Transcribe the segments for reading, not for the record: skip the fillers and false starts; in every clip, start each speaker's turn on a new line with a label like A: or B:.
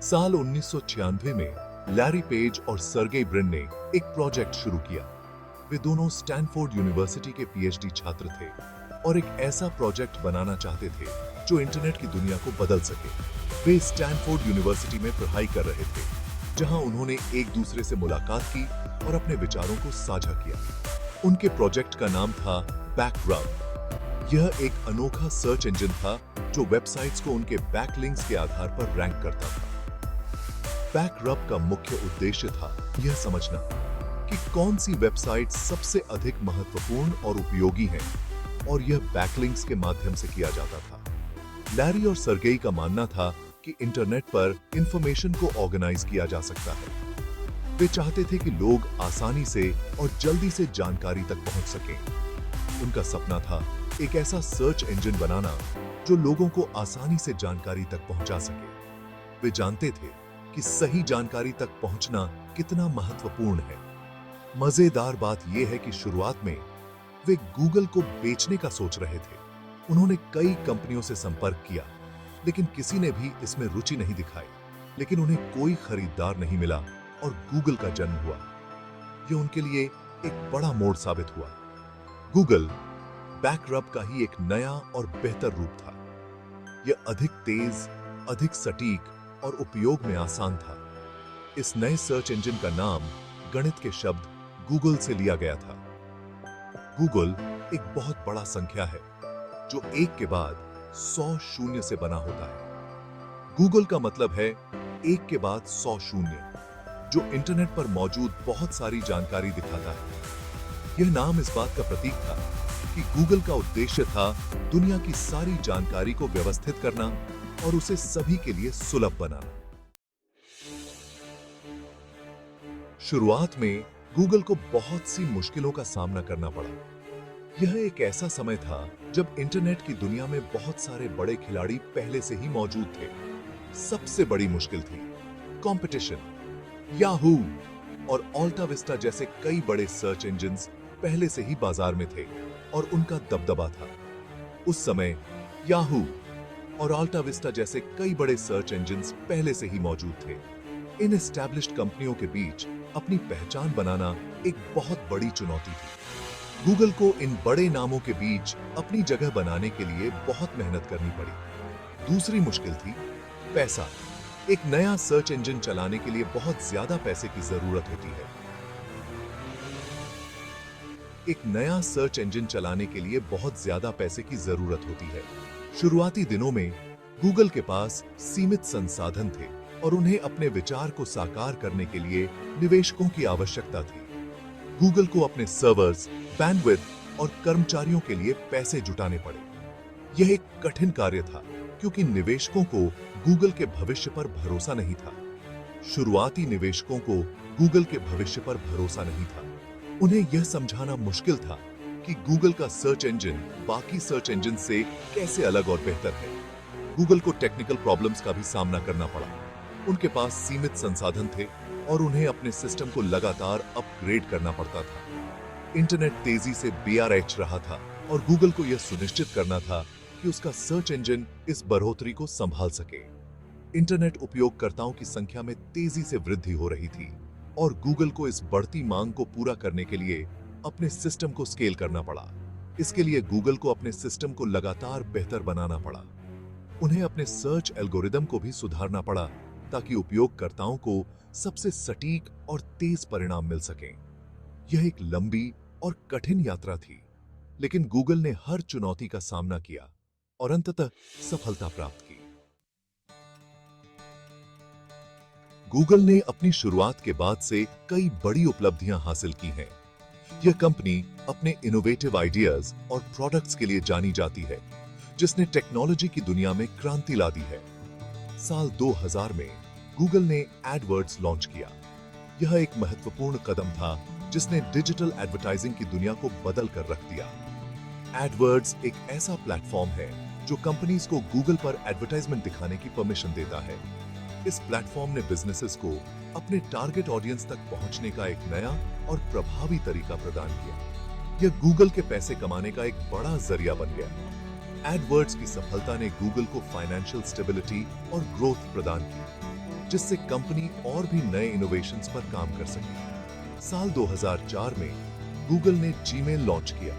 A: साल 1996 में Larry page और सर्गेई ब्रिन ने एक प्रोजेक्ट शुरू किया। वे दोनों स्टैनफोर्ड यूनिवर्सिटी के पीएचडी छात्र थे और एक ऐसा प्रोजेक्ट बनाना चाहते थे जो इंटरनेट की दुनिया को बदल सके। वे स्टैनफोर्ड यूनिवर्सिटी में पढ़ाई कर रहे थे, जहां उन्होंने एक दूसरे से मुलाकात की और अपने विचारों को साझा किया। उनके प्रोजेक्ट का नाम था बैकरब। यह एक अनोखा सर्च इंजन था जो वेबसाइट्स को उनके बैकलिंक्स के आधार पर रैंक करता था। बैकरब का मुख्य उद्देश्य था यह समझना कि कौन सी वेबसाइट सबसे अधिक महत्वपूर्ण और उपयोगी है, और यह बैकलिंक्स के माध्यम से किया जाता था। लैरी और सर्गेई का मानना था कि इंटरनेट पर इंफॉर्मेशन को ऑर्गेनाइज किया जा सकता है। वे चाहते थे कि लोग आसानी से और जल्दी से जानकारी तक पहुंच सकें। उनका सपना था एक ऐसा सर्च इंजन बनाना जो लोगों को आसानी से जानकारी तक पहुंचा सके। वे जानते थे कि सही जानकारी तक पहुंचना कितना महत्वपूर्ण है। मजेदार बात यह है कि शुरुआत में वे गूगल को बेचने का सोच रहे थे। उन्होंने कई कंपनियों से संपर्क किया, लेकिन किसी ने भी इसमें रुचि नहीं दिखाई। लेकिन उन्हें कोई खरीदार नहीं मिला और गूगल का जन्म हुआ। यह उनके लिए एक बड़ा मोड़ साबित हुआ। गूगल बैकरब का ही एक नया और बेहतर रूप था। यह अधिक तेज, अधिक सटीक और उपयोग में आसान था। इस नए सर्च इंजन का नाम गणित के शब्द गूगल से लिया गया था। गूगल एक बहुत बड़ा संख्या है जो एक के बाद 100 शून्य से बना होता है। गूगल का मतलब है एक के बाद 100 शून्य, जो इंटरनेट पर मौजूद बहुत सारी जानकारी दिखाता है। यह नाम इस बात का प्रतीक था कि गूगल का उद्देश्य था दुनिया की सारी जानकारी को व्यवस्थित करना और उसे सभी के लिए सुलभ बनाना। शुरुआत में गूगल को बहुत सी मुश्किलों का सामना करना पड़ा। यह एक ऐसा समय था जब इंटरनेट की दुनिया में बहुत सारे बड़े खिलाड़ी पहले से ही मौजूद थे। सबसे बड़ी मुश्किल थी कंपटीशन। याहू और अल्टा विस्टा जैसे कई बड़े सर्च इंजन्स पहले से ही बाजार में थे और उनका दबदबा था। उस समय याहू और अल्टा विस्टा जैसे कई बड़े सर्च इंजन्स पहले से ही मौजूद थे। इन एस्टैब्लिश्ड कंपनियों के बीच अपनी पहचान बनाना एक बहुत बड़ी चुनौती थी। गूगल को इन बड़े नामों के बीच अपनी जगह बनाने के लिए बहुत मेहनत करनी पड़ी। दूसरी मुश्किल थी पैसा। एक नया सर्च इंजन चलाने के लिए बहुत ज्यादा पैसे की जरूरत होती है। एक नया सर्च इंजन चलाने के लिए बहुत ज्यादा पैसे की जरूरत होती है। शुरुआती दिनों में गूगल के पास सीमित संसाधन थे और उन्हें अपने विचार को साकार करने के लिए निवेशकों की आवश्यकता थी। गूगल को अपने सर्वर्स, बैंडविड्थ और कर्मचारियों के लिए पैसे जुटाने पड़े। यह एक कठिन कार्य था क्योंकि निवेशकों को गूगल के भविष्य पर भरोसा नहीं था। शुरुआती निवेशकों को गूगल के भविष्य पर भरोसा नहीं था। उन्हें यह समझाना मुश्किल था कि गूगल का सर्च इंजन बाकी सर्च इंजन से कैसे अलग और बेहतर है। गूगल को टेक्निकल प्रॉब्लम्स का भी सामना करना पड़ा। उनके पास सीमित संसाधन थे और उन्हें अपने सिस्टम को लगातार अपग्रेड करना पड़ता था। इंटरनेट तेजी से बेआरएच रहा था और गूगल को यह सुनिश्चित करना था कि उसका सर्च इंजन इस बढ़ोतरी को संभाल सके। इंटरनेट उपयोगकर्ताओं की संख्या में तेजी से वृद्धि हो रही थी और गूगल को इस बढ़ती मांग को पूरा करने के लिए अपने सिस्टम को स्केल करना पड़ा। इसके लिए गूगल को अपने सिस्टम को लगातार बेहतर बनाना पड़ा। उन्हें अपने सर्च एल्गोरिदम को भी सुधारना पड़ा ताकि उपयोगकर्ताओं को सबसे सटीक और तेज परिणाम मिल सकें। यह एक लंबी और कठिन यात्रा थी, लेकिन गूगल ने हर चुनौती का सामना किया और अंततः सफलता प्राप्त की। गूगल ने अपनी शुरुआत के बाद से कई बड़ी उपलब्धियां हासिल की हैं। यह कंपनी अपने इनोवेटिव आइडियाज और प्रोडक्ट्स के लिए जानी जाती है, जिसने टेक्नोलॉजी की दुनिया में क्रांति ला दी है। साल 2000 में गूगल ने एडवर्ड्स लॉन्च किया। यह एक महत्वपूर्ण कदम था जिसने डिजिटल एडवर्टाइजिंग की दुनिया को बदल कर रख दिया। एडवर्ड्स एक ऐसा प्लेटफॉर्म है जो कंपनीज को गूगल पर एडवर्टाइजमेंट दिखाने की परमिशन देता है। इस प्लेटफॉर्म ने बिजनेसेस को अपने टारगेट ऑडियंस तक पहुंचने का एक नया और प्रभावी तरीका प्रदान किया। यह गूगल के पैसे कमाने का एक बड़ा जरिया बन गया। एडवर्ड्स की सफलता ने गूगल को फाइनेंशियल स्टेबिलिटी और ग्रोथ प्रदान की। जिससे कंपनी और भी नए इनोवेशंस पर काम कर सके। साल 2004 में गूगल ने जीमेल लॉन्च किया।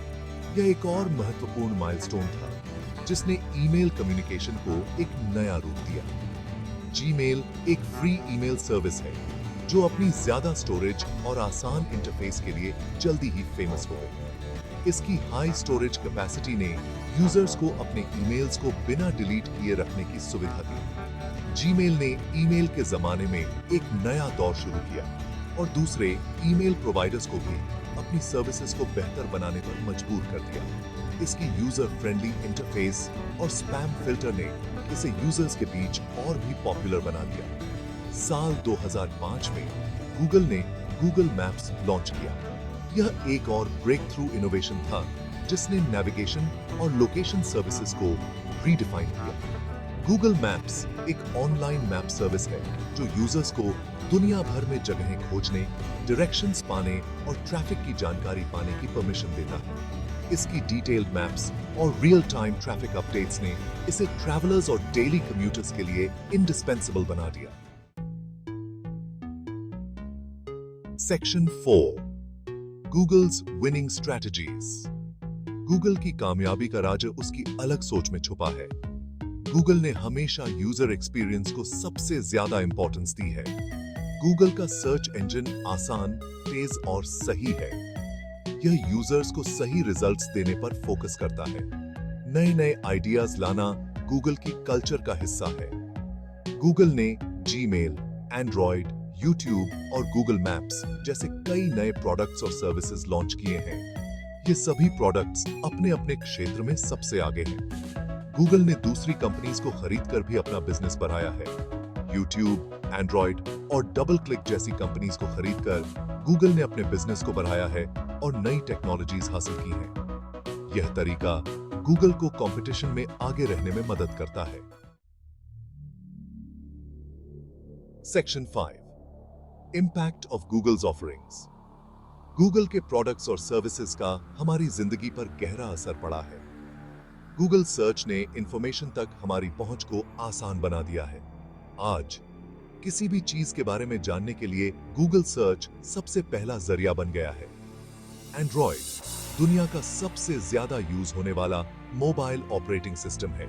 A: यह एक और महत्वपूर्ण माइलस्टोन था जिसने ईमेल कम्युनिकेशन को एक नया रूप दिया। जीमेल एक फ्री ईमेल सर्विस है जो अपनी ज्यादा स्टोरेज और आसान इंटरफेस के लिए जल्दी ही फेमस हो गई। इसकी हाई स्टोरेज कैपेसिटी ने यूजर्स को अपने ईमेल्स को बिना डिलीट किए रखने की सुविधा दी। जीमेल ने ईमेल के जमाने में एक नया दौर शुरू किया और दूसरे ईमेल प्रोवाइडर्स को भी अपनी सर्विसेज को बेहतर बनाने पर मजबूर कर दिया। इसकी यूजर फ्रेंडली इंटरफेस और स्पैम फिल्टर ने इसे यूजर्स के बीच और भी पॉपुलर बना दिया। साल 2005 में गूगल ने गूगल मैप्स लॉन्च किया। यह एक और ब्रेक थ्रू इनोवेशन था जिसने नेविगेशन और लोकेशन सर्विसेज को रीडिफाइन किया। गूगल मैप्स एक ऑनलाइन मैप सर्विस है जो यूजर्स को दुनिया भर में जगहें खोजने, डायरेक्शंस पाने और ट्रैफिक की जानकारी पाने की परमिशन देता है। इसकी डिटेल्ड मैप्स और रियल टाइम ट्रैफिक अपडेट्स ने इसे ट्रैवलर्स और डेली कम्यूटर्स के लिए इंडिस्पेंसिबल बना दिया। Section 4, Google's winning strategies. Google की कामयाबी का राज उसकी अलग सोच में छुपा है। गूगल ने हमेशा यूजर एक्सपीरियंस को सबसे ज्यादा इंपॉर्टेंस दी है। गूगल का सर्च इंजन आसान, तेज और सही है। यह यूजर्स को सही रिजल्ट्स देने पर फोकस करता है। नए-नए आइडियाज लाना गूगल की कल्चर का हिस्सा है। गूगल ने जीमेल, एंड्रॉइड, यूट्यूब और गूगल मैप्स जैसे कई नए प्रोडक्ट्स और सर्विसेज लॉन्च किए हैं। ये सभी प्रोडक्ट्स अपने-अपने क्षेत्र में सबसे आगे हैं। गूगल ने दूसरी कंपनीज को खरीदकर भी अपना बिजनेस बढ़ाया है। यूट्यूब, एंड्रॉइड और डबल क्लिक जैसी कंपनीज को खरीदकर गूगल ने अपने बिजनेस को बढ़ाया है और नई टेक्नोलॉजीज हासिल की हैं। यह तरीका गूगल को कंपटीशन में आगे रहने में मदद करता है। Section 5, impact of Google's offerings. Google के प्रोडक्ट्स और सर्विसेज का हमारी जिंदगी पर गहरा असर पड़ा है। गूगल सर्च ने इंफॉर्मेशन तक हमारी पहुंच को आसान बना दिया है। आज किसी भी चीज के बारे में जानने के लिए गूगल सर्च सबसे पहला जरिया बन गया है। एंड्रॉइड दुनिया का सबसे ज्यादा यूज होने वाला मोबाइल ऑपरेटिंग सिस्टम है।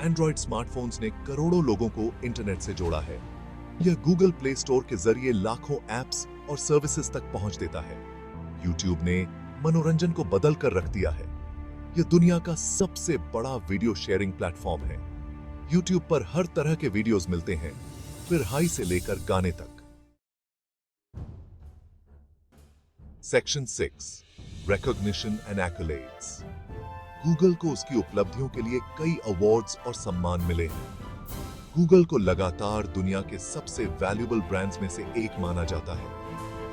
A: एंड्रॉइड स्मार्टफोन्स ने करोड़ों लोगों को इंटरनेट से जोड़ा है। यह गूगल प्ले स्टोर के जरिए लाखों एप्स और सर्विसेज तक पहुंच देता है। यूट्यूब ने मनोरंजन को बदल कर रख दिया है। यह दुनिया का सबसे बड़ा वीडियो शेयरिंग प्लेटफॉर्म है। यूट्यूब पर हर तरह के वीडियोस मिलते हैं, फिर हाई से लेकर गाने तक। Section 6, recognition and accolades. Google को उसकी उपलब्धियों के लिए कई अवार्ड्स और सम्मान मिले हैं। गूगल को लगातार दुनिया के सबसे वैल्यूएबल ब्रांड्स में से एक माना जाता है।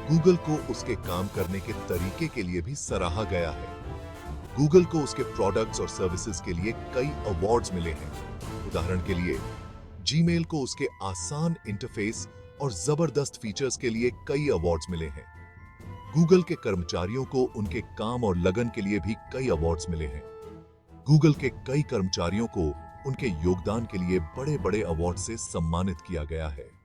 A: गूगल को उसके काम करने के तरीके के लिए भी सराहा गया है। गूगल को उसके प्रोडक्ट्स और सर्विसेज के लिए कई अवार्ड्स मिले हैं। उदाहरण के लिए जीमेल को उसके आसान इंटरफेस और जबरदस्त फीचर्स के लिए कई अवार्ड्स मिले हैं। गूगल के कर्मचारियों को उनके काम और लगन के लिए भी कई अवार्ड्स मिले हैं। गूगल के कई कर्मचारियों को उनके योगदान के लिए बड़े-बड़े अवार्ड से सम्मानित किया गया है।